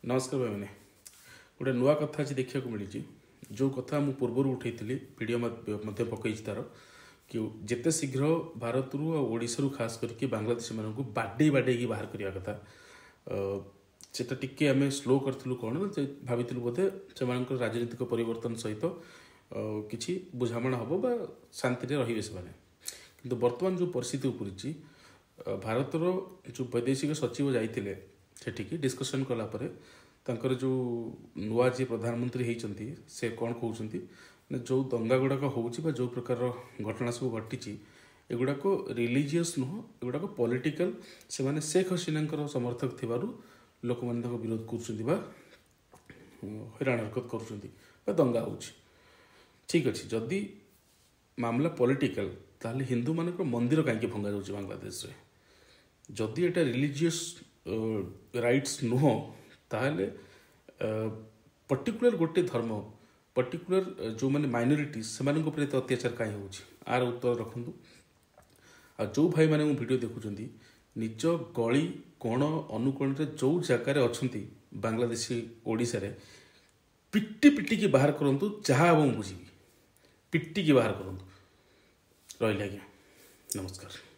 नमस्कार भाई मैंने गोटे नुआ कथा आज देखा मिली जो कथा मु पूर्वर उठे वीडियो पकई तार कि जिते शीघ्र भारत रु ओडिशा खास करके बांग्लादेश मानक बाडे बाडे बाहर करने कथा सेटा टिके आम स्लो करूँ कौन भाई बोधे से राजनीतिक परिवर्तन सहित किसी बुझामणा हम बा शांति रे से किंतु वर्तमान जो परिस्थिति उपरी भारतर जो वैदेशिक सचिव जाइए सेठिकी डिस्कसन कलापर तांकर जो नुआ जी प्रधानमंत्री होती से कौन कहते जो दंगा गुड़ाक हो जो प्रकार घटना सब घटी एगुड़ाक रिलीजियस नुह एगुड़ाक पॉलिटिकल से माने शेख हसीना समर्थक थी लोक मैंने विरोध कर हैरान हरकत कर दंगा हो ठीक अच्छे जदि मामला पॉलिटिकल ताहले हिंदू मान मंदिर कहीं भंगा जाऊँ बांग्लादेश रे जदि एटा रिलीजियस राइट्स नुह ताहले पर्टिकुलर गोटे धर्म पर्टिकुलर जो मैंने माइनोरिटी से अत्याचार कहीं हो आर उत्तर रखु आ जो भाई मैंने वीडियो देखुं निज गली कोण अनुकोण जो जगार अच्छा बांग्लादेशी ओडिशा रे पिटी पिटी की बाहर करूँ जहाँ हम बुझी पिटी की बाहर करूँ रही आज्ञा नमस्कार।